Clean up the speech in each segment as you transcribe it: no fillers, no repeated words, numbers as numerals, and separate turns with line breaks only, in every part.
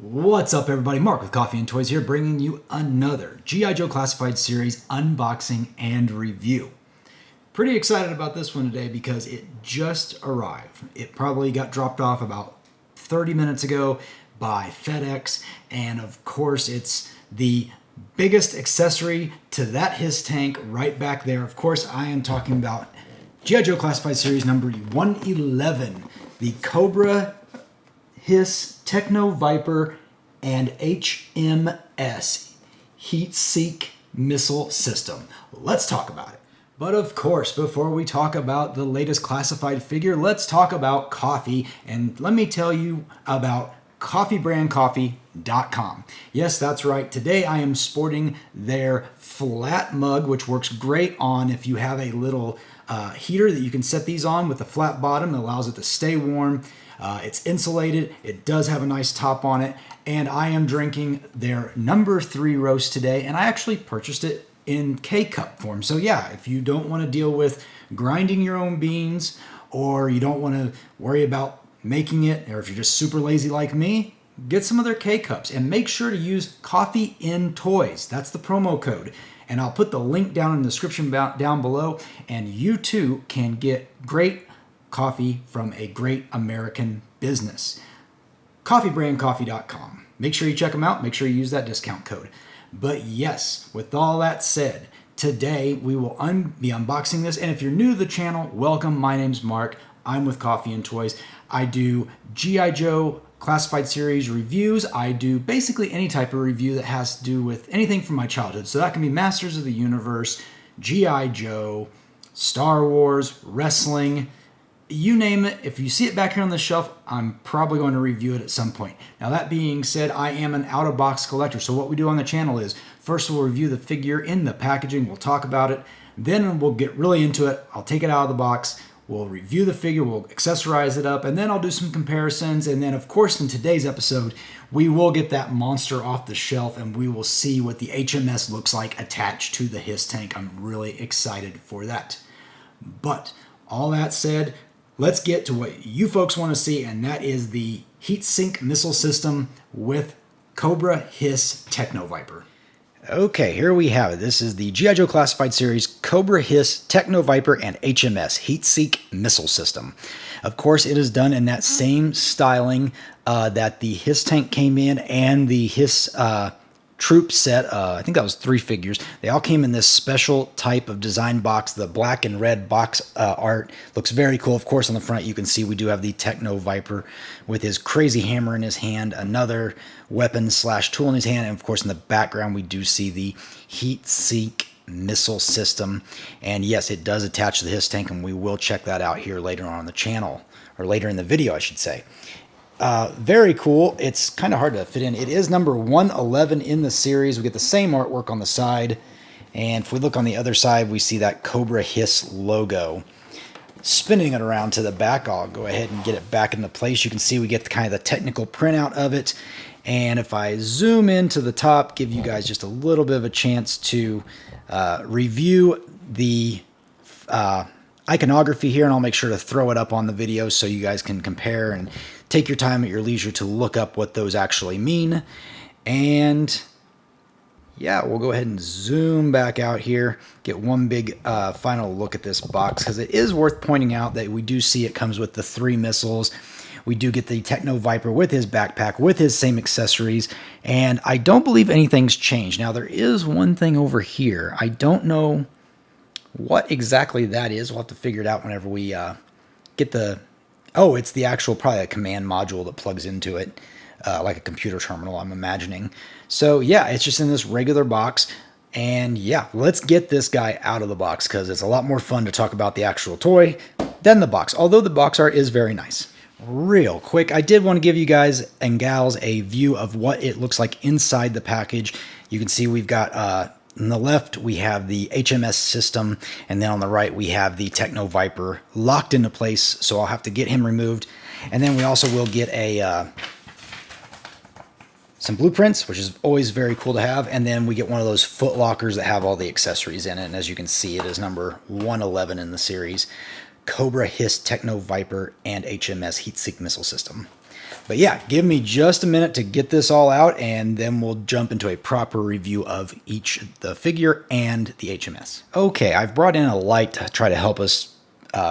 What's up, everybody? Mark with Coffee and Toys here, bringing you another G.I. Joe Classified Series unboxing and review. Pretty excited about this one today because it just arrived. It probably got dropped off about 30 minutes ago by FedEx, and of course it's the biggest accessory to that HISS tank right back there. Of course, I am talking about G.I. Joe Classified Series number 111, the Cobra, HISS, Techno-Viper, and HMS Heat-Seek Missile System. Let's talk about it. But of course, before we talk about the latest classified figure, let's talk about coffee. And let me tell you about coffeebrandcoffee.com. Yes, that's right. Today I am sporting their flat mug, which works great on if you have a little heater that you can set these on with a flat bottom. It allows it to stay warm. It's insulated. It does have a nice top on it. And I am drinking their number 3 roast today. And I actually purchased it in K-Cup form. So yeah, if you don't want to deal with grinding your own beans, or you don't want to worry about making it, or if you're just super lazy like me, get some of their K-Cups. And make sure to use Coffee&Toys. That's the promo code. And I'll put the link down in the description down below. And you too can get great coffee from a great American business. Coffeebrandcoffee.com. Make sure you check them out. Make sure you use that discount code. But yes, with all that said, today we will be unboxing this. And if you're new to the channel, welcome. My name's Mark. I'm with Coffee and Toys. I do G.I. Joe Classified Series reviews. I do basically any type of review that has to do with anything from my childhood. So that can be Masters of the Universe, G.I. Joe, Star Wars, wrestling, you name it. If you see it back here on the shelf, I'm probably going to review it at some point. Now, that being said, I am an out-of-box collector. So what we do on the channel is, first we'll review the figure in the packaging. We'll talk about it. Then we'll get really into it. I'll take it out of the box. We'll review the figure. We'll accessorize it up. And then I'll do some comparisons. And then, of course, in today's episode, we will get that monster off the shelf and we will see what the HMS looks like attached to the HISS tank. I'm really excited for that. But all that said, let's get to what you folks want to see, and that is the Heat-Seek Missile System with Cobra, HISS, Techno-Viper. Okay, here we have it. This is the G.I. Joe Classified Series Cobra, HISS, Techno-Viper, and HMS Heat-Seek Missile System. Of course, it is done in that same styling that the HISS tank came in, and the HISS troop set. I think that was 3 figures. They all came in this special type of design box. The black and red box art looks very cool. Of course, on the front you can see we do have the Techno-Viper with his crazy hammer in his hand, another weapon / tool in his hand, and of course in the background we do see the Heat-Seek Missile System. And yes, it does attach to the HISS tank, and we will check that out here later on the channel, or later in the video I should say. Very cool. It's kind of hard to fit in. It is number 111 in the series. We get the same artwork on the side. And if we look on the other side, we see that Cobra HISS logo. Spinning it around to the back, I'll go ahead and get it back into place. You can see we get kind of the technical printout of it. And if I zoom into the top, give you guys just a little bit of a chance to review the iconography here, and I'll make sure to throw it up on the video so you guys can compare and take your time at your leisure to look up what those actually mean. And yeah, we'll go ahead and zoom back out here, get one big final look at this box, because it is worth pointing out that we do see it comes with the 3 missiles. We do get the Techno-Viper with his backpack, with his same accessories, and I don't believe anything's changed. Now, there is one thing over here. I don't know what exactly that is. We'll have to figure it out whenever we get the... Oh, it's the actual, probably a command module that plugs into it, like a computer terminal, I'm imagining. So yeah, it's just in this regular box. And yeah, let's get this guy out of the box, because it's a lot more fun to talk about the actual toy than the box, although the box art is very nice. Real quick, I did want to give you guys and gals a view of what it looks like inside the package. You can see we've got... on the left, we have the HMS system, and then on the right, we have the Techno-Viper locked into place, so I'll have to get him removed. And then we also will get some blueprints, which is always very cool to have, and then we get one of those foot lockers that have all the accessories in it, and as you can see, it is number 111 in the series. Cobra, HISS, Techno-Viper, and HMS Heat-Seek Missile System. But yeah, give me just a minute to get this all out, and then we'll jump into a proper review of each, the figure and the HMS. Okay, I've brought in a light to try to help us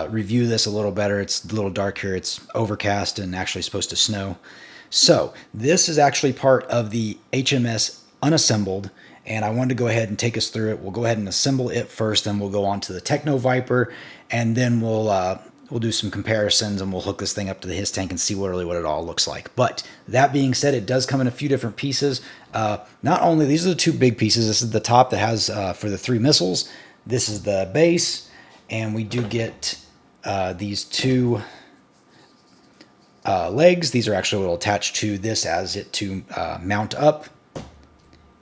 review this a little better. It's a little dark here. It's overcast and actually supposed to snow. So this is actually part of the HMS unassembled, and I wanted to go ahead and take us through it. We'll go ahead and assemble it first, then we'll go on to the Techno-Viper, and then we'll do some comparisons, and we'll hook this thing up to the HISS tank and see what it all looks like. But that being said, it does come in a few different pieces. Not only, these are the two big pieces. This is the top that has for the 3 missiles. This is the base, and we do get these 2 legs. These are actually will attach to this as it to mount up.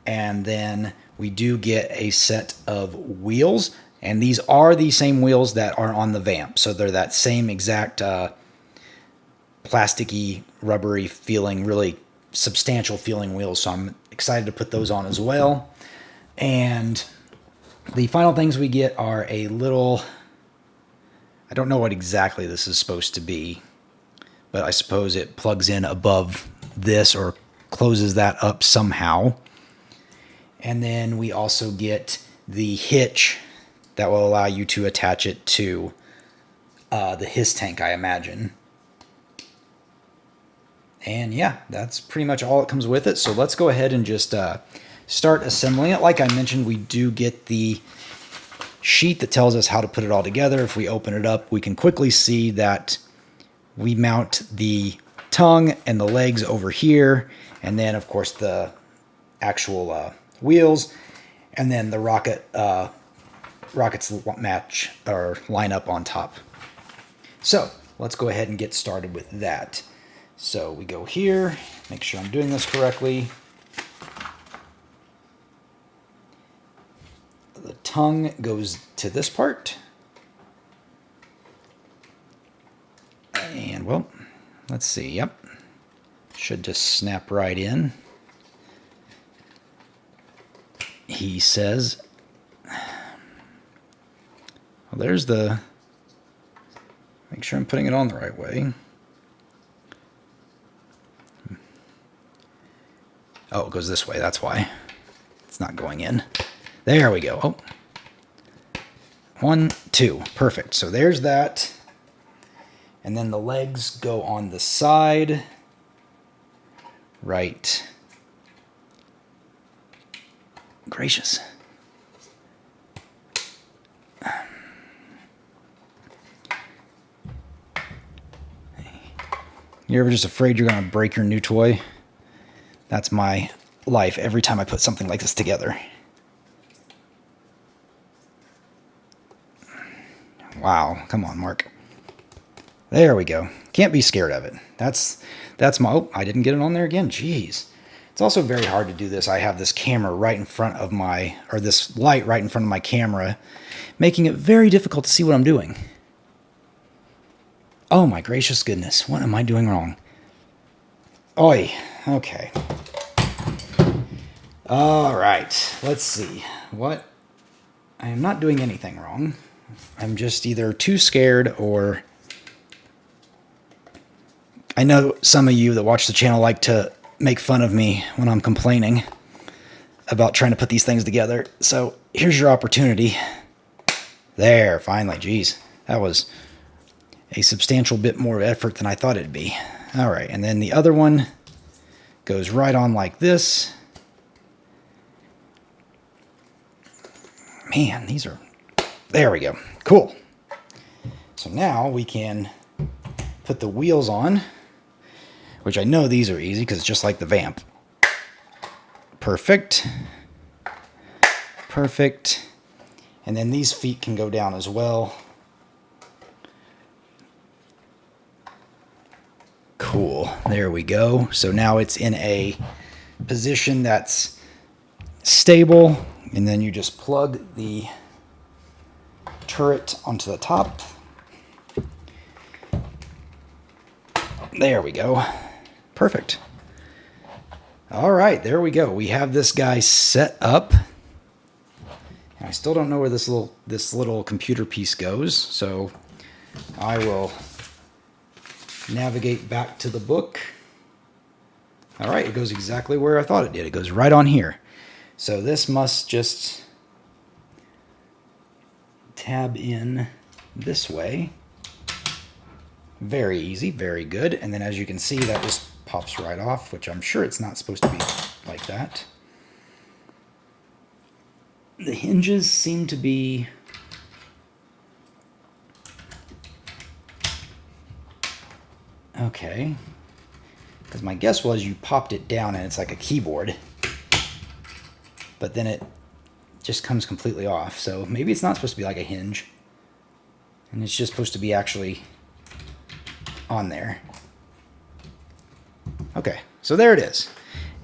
And then we do get a set of wheels. And these are the same wheels that are on the Vamp. So they're that same exact plasticky, rubbery feeling, really substantial feeling wheels. So I'm excited to put those on as well. And the final things we get are a little, I don't know what exactly this is supposed to be, but I suppose it plugs in above this or closes that up somehow. And then we also get the hitch that will allow you to attach it to the HISS tank, I imagine. And yeah, that's pretty much all that comes with it. So let's go ahead and just start assembling it. Like I mentioned, we do get the sheet that tells us how to put it all together. If we open it up, we can quickly see that we mount the tongue and the legs over here, and then of course the actual wheels, and then the rockets match or line up on top. So let's go ahead and get started with that. So we go here, make sure I'm doing this correctly. The tongue goes to this part. And well, let's see, yep. Should just snap right in. He says, well, there's the, make sure I'm putting it on the right way. Oh, it goes this way, that's why. It's not going in. There we go. Oh. 1, 2, perfect. So there's that. And then the legs go on the side. Right. Gracious. You're ever just afraid you're going to break your new toy? That's my life every time I put something like this together. Wow, come on, Mark. There we go. Can't be scared of it. That's my, oh, I didn't get it on there again. Jeez. It's also very hard to do this. I have this camera right in front of my, or this light right in front of my camera, making it very difficult to see what I'm doing. Oh my gracious goodness, what am I doing wrong? Oi, okay. All right, let's see. What? I am not doing anything wrong. I'm just either too scared or... I know some of you that watch the channel like to make fun of me when I'm complaining about trying to put these things together. So here's your opportunity. There, finally, geez. That was a substantial bit more effort than I thought it'd be. All right, and then the other one goes right on like this. Man, these are... There we go. Cool. So now we can put the wheels on, which I know these are easy because it's just like the Vamp. Perfect. Perfect. And then these feet can go down as well. Cool. There we go. So now it's in a position that's stable, and then you just plug the turret onto the top. There we go. Perfect. All right, there we go. We have this guy set up. I still don't know where this little computer piece goes, so I will navigate back to the book. All right, it goes exactly where I thought it did. It goes right on here. So this must just tab in this way. Very easy, very good. And then as you can see, that just pops right off, which I'm sure it's not supposed to be like that. The hinges seem to be okay, because my guess was you popped it down and it's like a keyboard, but then it just comes completely off. So maybe it's not supposed to be like a hinge, and it's just supposed to be actually on there. Okay, so there it is.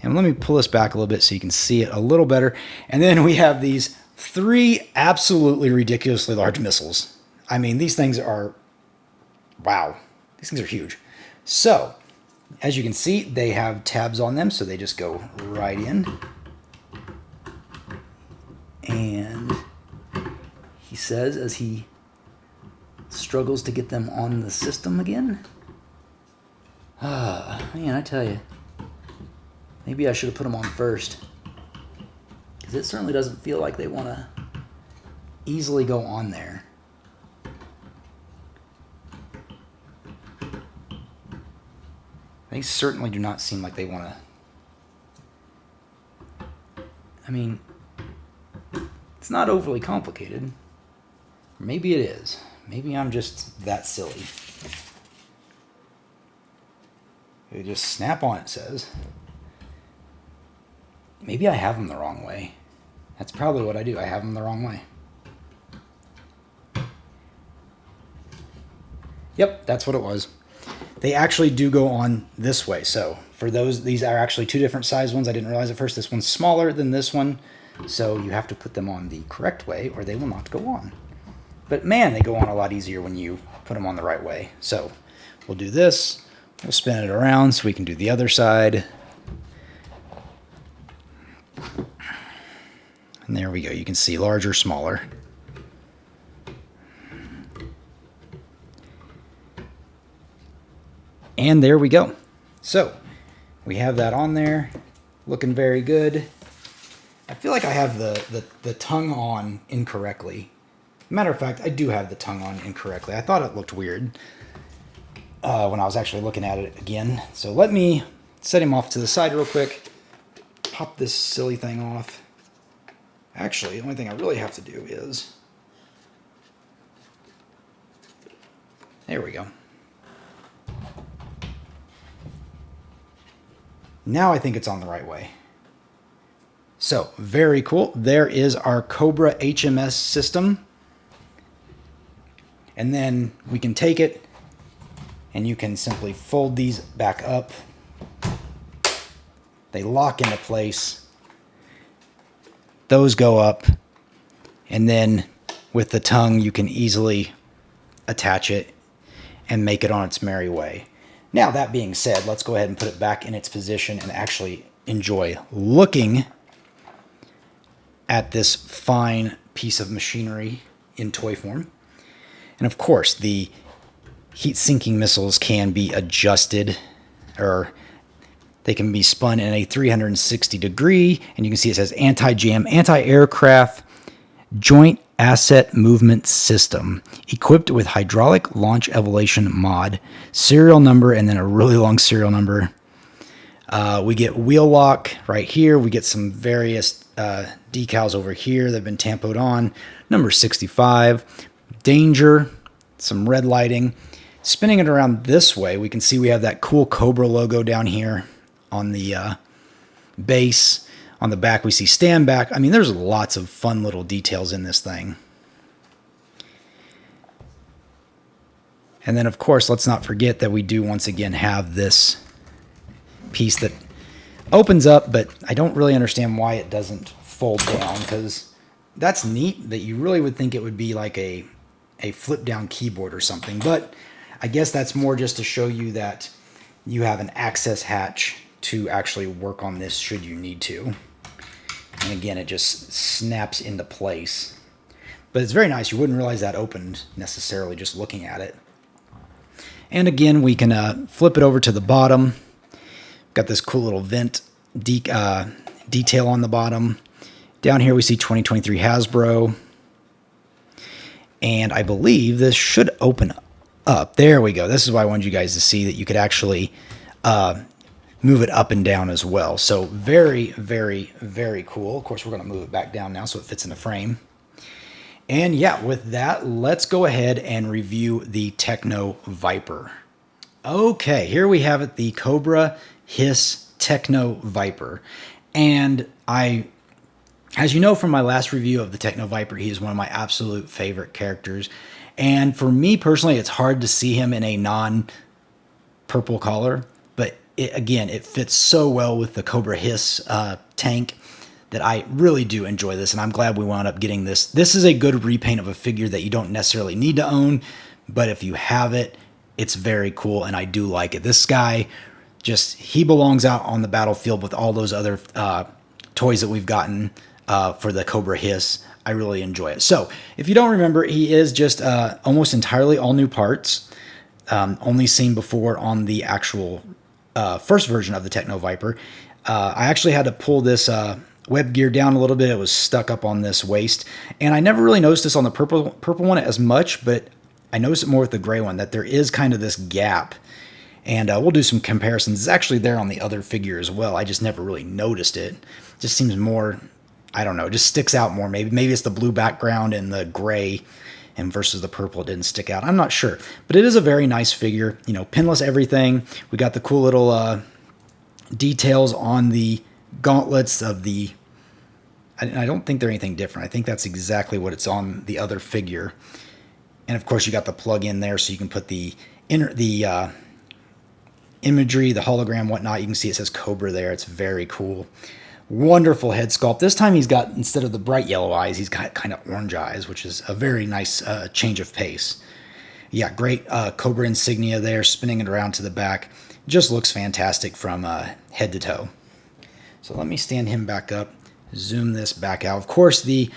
And let me pull this back a little bit so you can see it a little better. And then we have these 3 absolutely ridiculously large missiles. I mean, these things are, wow, these things are huge. So, as you can see, they have tabs on them, so they just go right in. And he says, as he struggles to get them on the system again, man, I tell you, maybe I should have put them on first, because it certainly doesn't feel like they want to easily go on there. They certainly do not seem like they want to. I mean, it's not overly complicated. Maybe it is. Maybe I'm just that silly. They just snap on, it says. Maybe I have them the wrong way. That's probably what I do. I have them the wrong way. Yep, that's what it was. They actually do go on this way. So for those, these are actually 2 different size ones. I didn't realize at first. This one's smaller than this one. So you have to put them on the correct way or they will not go on. But man, they go on a lot easier when you put them on the right way. So we'll do this. We'll spin it around so we can do the other side. And there we go. You can see larger, smaller. And there we go. So we have that on there, looking very good. I feel like I have the tongue on incorrectly. Matter of fact, I do have the tongue on incorrectly. I thought it looked weird when I was actually looking at it again. So let me set him off to the side real quick. Pop this silly thing off. Actually, the only thing I really have to do is... There we go. Now I think it's on the right way. So, very cool. There is our Cobra HMS system. And then we can take it and you can simply fold these back up. They lock into place. Those go up. And then with the tongue, you can easily attach it and make it on its merry way. Now, that being said, let's go ahead and put it back in its position and actually enjoy looking at this fine piece of machinery in toy form. And of course, the heat-sinking missiles can be adjusted, or they can be spun in a 360 degree, and you can see it says anti-jam, anti-aircraft, joint asset movement system, equipped with hydraulic launch elevation mod, serial number, and then a really long serial number. We get wheel lock right here. We get some various decals over here that have been tampoed on. Number 65. Danger. Some red lighting. Spinning it around this way, we can see we have that cool Cobra logo down here on the base. On the back, we see stand back. I mean, there's lots of fun little details in this thing. And then, of course, let's not forget that we do once again have this piece that opens up, but I don't really understand why it doesn't fold down, because that's neat that you really would think it would be like a flip down keyboard or something. But I guess that's more just to show you that you have an access hatch to actually work on this should you need to. And again, it just snaps into place. But it's very nice. You wouldn't realize that opened necessarily just looking at it. And again, we can flip it over to the bottom. Got this cool little vent detail on the bottom. Down here we see 2023 Hasbro. And I believe this should open up. There we go. This is why I wanted you guys to see that you could actually move it up and down as well. So very, very, very cool. Of course, we're going to move it back down now so it fits in the frame. And yeah, with that, let's go ahead and review the Techno-Viper. Okay, here we have it, the Cobra HISS Techno-Viper. And as you know from my last review of the Techno-Viper, he is one of my absolute favorite characters. And for me personally, it's hard to see him in a non-purple color. But again, it fits so well with the Cobra HISS tank that I really do enjoy this. And I'm glad we wound up getting this. This is a good repaint of a figure that you don't necessarily need to own. But if you have it, it's very cool. And I do like it. This guy, he belongs out on the battlefield with all those other toys that we've gotten for the Cobra HISS. I really enjoy it. So if you don't remember, he is just almost entirely all new parts, only seen before on the actual first version of the Techno-Viper. I actually had to pull this web gear down a little bit. It was stuck up on this waist, and I never really noticed this on the purple one as much, but I noticed it more with the gray one, that there is kind of this gap. And we'll do some comparisons. It's actually there on the other figure as well. I just never really noticed it. Just seems more, I don't know, just sticks out more. Maybe it's the blue background and the gray, and versus the purple, it didn't stick out. I'm not sure. But it is a very nice figure. You know, pinless everything. We got the cool little details on the gauntlets of the... I don't think they're anything different. I think that's exactly what it's on the other figure. And of course, you got the plug in there so you can put the imagery, the hologram, whatnot. You can see it says Cobra there. It's very cool. Wonderful head sculpt. This time he's got, instead of the bright yellow eyes, he's got kind of orange eyes, which is a very nice change of pace. Yeah, great Cobra insignia there, spinning it around to the back. Just looks fantastic from head to toe. So let me stand him back up, zoom this back out. Of course, the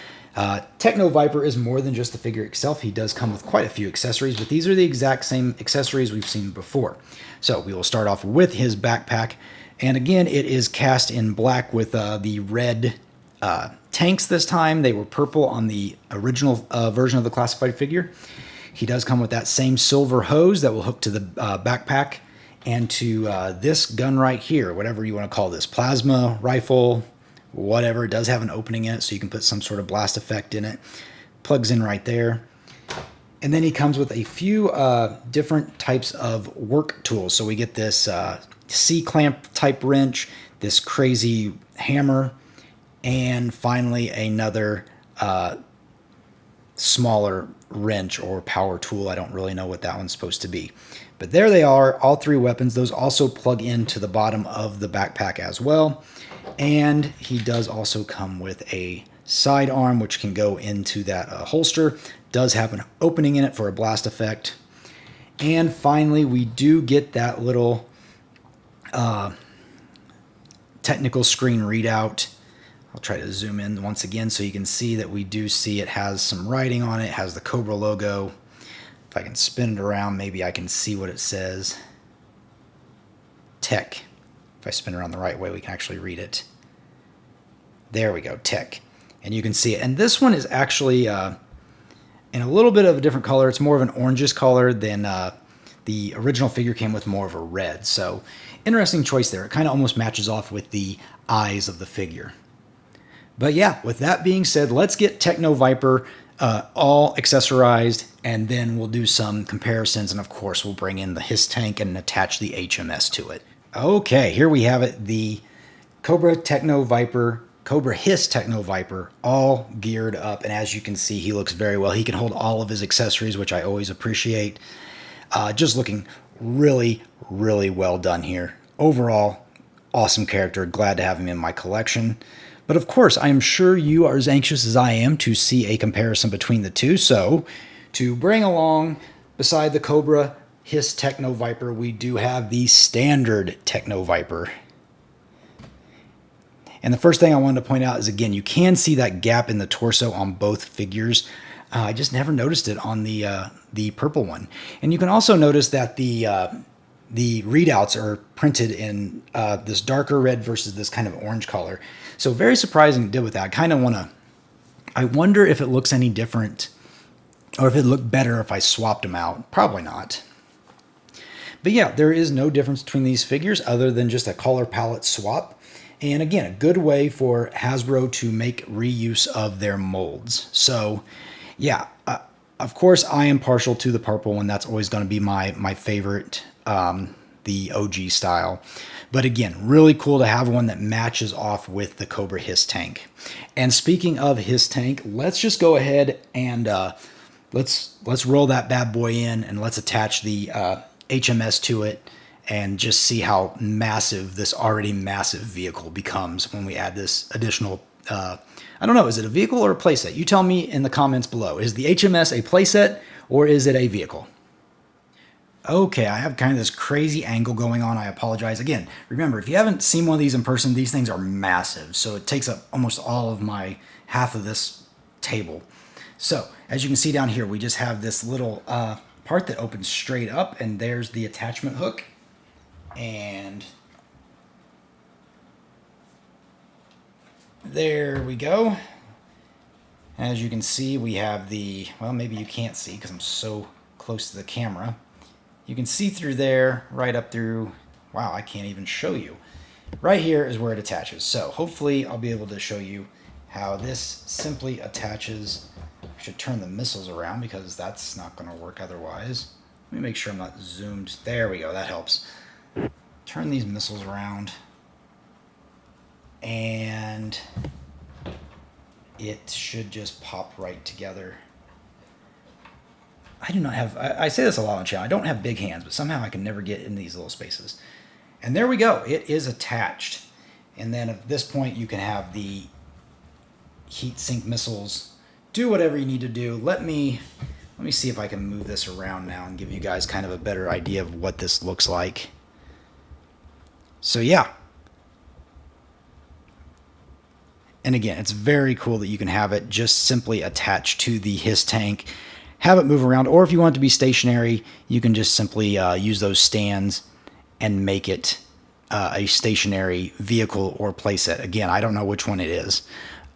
Techno-Viper is more than just the figure itself. He does come with quite a few accessories, but these are the exact same accessories we've seen before. So we will start off with his backpack. And again, it is cast in black with the red tanks this time. They were purple on the original version of the classified figure. He does come with that same silver hose that will hook to the backpack and to this gun right here, whatever you want to call this, plasma rifle, whatever. It does have an opening in it, so you can put some sort of blast effect in it. Plugs in right there. And then he comes with a few different types of work tools. So we get this C-clamp type wrench, this crazy hammer, and finally another smaller wrench or power tool. I don't really know what that one's supposed to be. But there they are, all three weapons. Those also plug into the bottom of the backpack as well. And he does also come with a sidearm, which can go into that holster. Does have an opening in it for a blast effect. And finally, we do get that little technical screen readout. I'll try to zoom in once again so you can see that we do see it has some writing on it. It has the Cobra logo. If I can spin it around, maybe I can see what it says. Tech. If I spin it around the right way, we can actually read it. There we go, Tech. And you can see it. And this one is actually in a little bit of a different color. It's more of an orangish color than the original figure came with more of a red. So interesting choice there. It kind of almost matches off with the eyes of the figure. But yeah, with that being said, let's get Techno-Viper all accessorized, and then we'll do some comparisons, and of course we'll bring in the HISS tank and attach the HMS to it. Okay, here we have it, the Cobra Techno-Viper, Cobra HISS Techno-Viper, all geared up, and as you can see, he looks very well. He can hold all of his accessories, which I always appreciate. Just looking really, really well done here. Overall, awesome character. Glad to have him in my collection. But of course, I am sure you are as anxious as I am to see a comparison between the two. So, to bring along, beside the Cobra HISS Techno-Viper, we do have the standard Techno-Viper. And the first thing I wanted to point out is, again, you can see that gap in the torso on both figures. I just never noticed it on the purple one. And you can also notice that the the readouts are printed in this darker red versus this kind of orange color. So very surprising to deal with that. I kind of want to, I wonder if it looks any different or if it looked better if I swapped them out. Probably not. But yeah, there is no difference between these figures other than just a color palette swap. And again, a good way for Hasbro to make reuse of their molds. So yeah, of course I am partial to the purple one. That's always going to be my favorite, the OG style. But again, really cool to have one that matches off with the Cobra HISS tank. And speaking of HISS tank, let's just go ahead and let's roll that bad boy in and let's attach the HMS to it and just see how massive this already massive vehicle becomes when we add this additional, I don't know, is it a vehicle or a playset? You tell me in the comments below. Is the HMS a playset or is it a vehicle? Okay, I have kind of this crazy angle going on. I apologize. Again, remember, if you haven't seen one of these in person, these things are massive. So it takes up almost all of my half of this table. So as you can see down here, we just have this little part that opens straight up, and there's the attachment hook. And there we go. As you can see, we have the, well, maybe you can't see because I'm so close to the camera. You can see through there, right up through, wow, I can't even show you. Right here is where it attaches. So hopefully I'll be able to show you how this simply attaches. I should turn the missiles around because that's not going to work otherwise. Let me make sure I'm not zoomed. There we go, that helps. Turn these missiles around. And it should just pop right together. I do not have, I say this a lot on the channel, I don't have big hands, but somehow I can never get in these little spaces. And there we go, it is attached. And then at this point you can have the heat sink missiles, do whatever you need to do. Let me see if I can move this around now and give you guys kind of a better idea of what this looks like. So yeah. And again, it's very cool that you can have it just simply attached to the HISS tank, have it move around, or if you want it to be stationary, you can just simply use those stands and make it a stationary vehicle or playset. Again, I don't know which one it is.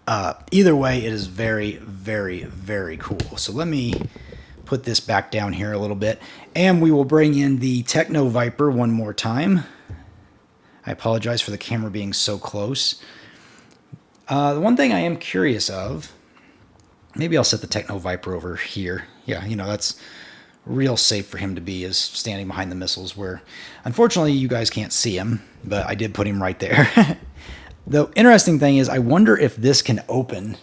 Either way, it is very, very, very cool. So let me put this back down here a little bit, and we will bring in the Techno-Viper one more time. I apologize for the camera being so close. The one thing I am curious of, maybe I'll set the Techno-Viper over here. Yeah, you know, that's real safe for him to be, is standing behind the missiles, where unfortunately you guys can't see him, but I did put him right there. The interesting thing is, I wonder if this can open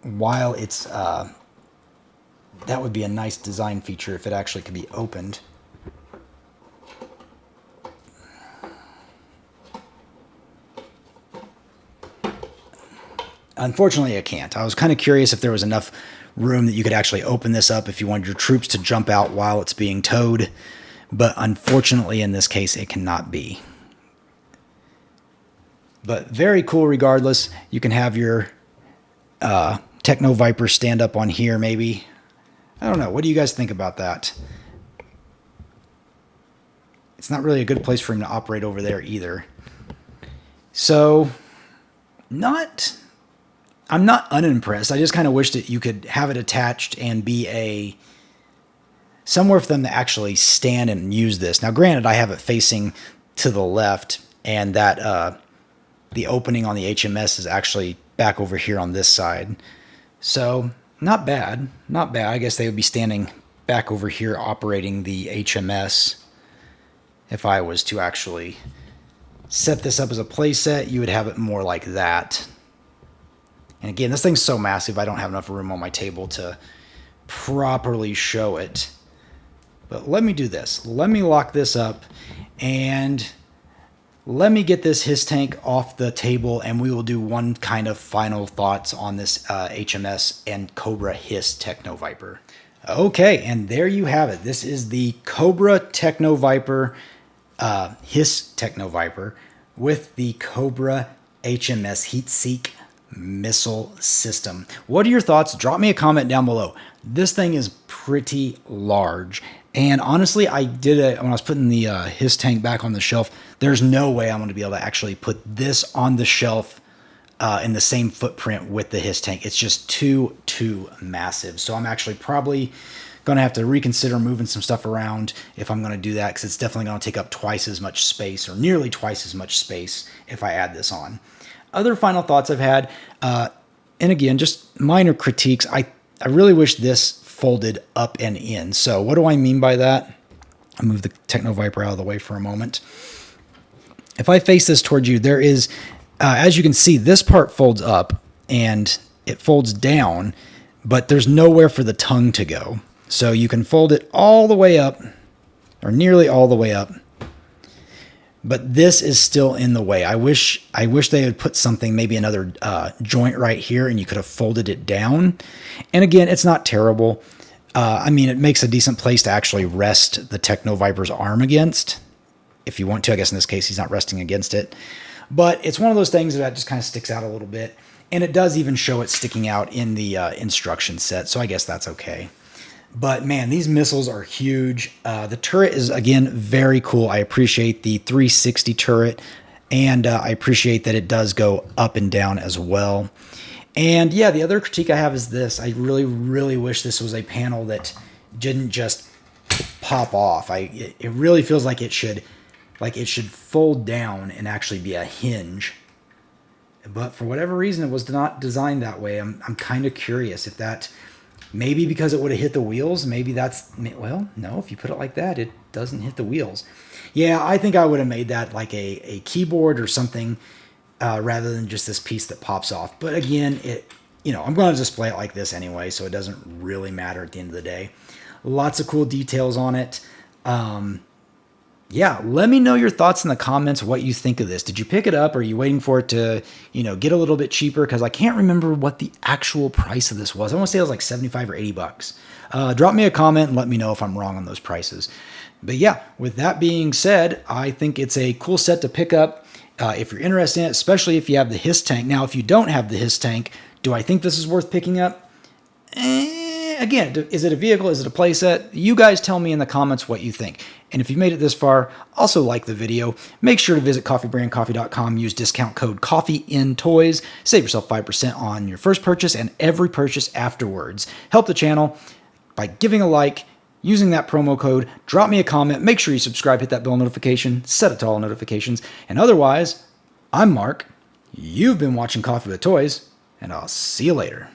while it's, that would be a nice design feature if it actually could be opened. Unfortunately, I can't. I was kind of curious if there was enough room that you could actually open this up if you wanted your troops to jump out while it's being towed. But unfortunately, in this case, it cannot be. But very cool regardless. You can have your Techno-Viper stand up on here maybe. I don't know. What do you guys think about that? It's not really a good place for him to operate over there either. So, I'm not unimpressed. I just kind of wish that you could have it attached and be somewhere for them to actually stand and use this. Now, granted, I have it facing to the left, and that the opening on the HMS is actually back over here on this side. So, not bad. Not bad. I guess they would be standing back over here operating the HMS. If I was to actually set this up as a playset, you would have it more like that. And again, this thing's so massive, I don't have enough room on my table to properly show it. But let me do this. Let me lock this up, and let me get this HISS tank off the table, and we will do one kind of final thoughts on this HMS and Cobra HISS Techno-Viper. Okay, and there you have it. This is the Cobra Techno-Viper, HISS Techno-Viper, with the Cobra HMS heat sink missile system. What are your thoughts? Drop me a comment down below. This thing is pretty large. And honestly, I did it when I was putting the HISS tank back on the shelf. There's no way I'm going to be able to actually put this on the shelf in the same footprint with the HISS tank. It's just too massive. So I'm actually probably going to have to reconsider moving some stuff around if I'm going to do that, because it's definitely going to take up twice as much space, or nearly twice as much space, if I add this on. Other final thoughts I've had, and again, just minor critiques. I really wish this folded up and in. So what do I mean by that? I'll move the Techno-Viper out of the way for a moment. If I face this towards you, there is, as you can see, this part folds up and it folds down, but there's nowhere for the tongue to go. So you can fold it all the way up, or nearly all the way up, but this is still in the way. I wish they had put something, maybe another joint right here, and you could have folded it down. And again, it's not terrible. I mean, it makes a decent place to actually rest the Techno-Viper's arm against, if you want to. I guess in this case, he's not resting against it. But it's one of those things that just kind of sticks out a little bit. And it does even show it sticking out in the instruction set, so I guess that's okay. But man, these missiles are huge. The turret is, again, very cool. I appreciate the 360 turret, and I appreciate that it does go up and down as well. And yeah, the other critique I have is this. I really wish this was a panel that didn't just pop off. It really feels like it should fold down and actually be a hinge. But for whatever reason, it was not designed that way. I'm kind of curious if that... Maybe because it would have hit the wheels. Maybe that's... Well, no, if you put it like that, it doesn't hit the wheels. Yeah, I think I would have made that like a keyboard or something rather than just this piece that pops off. But again, I'm going to display it like this anyway, so it doesn't really matter at the end of the day. Lots of cool details on it. Yeah, let me know your thoughts in the comments, what you think of this. Did you pick it up? Or are you waiting for it to, get a little bit cheaper? Because I can't remember what the actual price of this was. I want to say it was like 75 or 80 bucks. Drop me a comment and let me know if I'm wrong on those prices. But yeah, with that being said, I think it's a cool set to pick up if you're interested in it, especially if you have the HISS tank. Now, if you don't have the HISS tank, do I think this is worth picking up? Again, is it a vehicle? Is it a playset? You guys tell me in the comments what you think. And if you've made it this far, also like the video. Make sure to visit coffeebrandcoffee.com. Use discount code Coffee&Toys. Save yourself 5% on your first purchase and every purchase afterwards. Help the channel by giving a like, using that promo code. Drop me a comment. Make sure you subscribe, hit that bell notification, set it to all notifications. And otherwise, I'm Mark. You've been watching Coffee with Toys, and I'll see you later.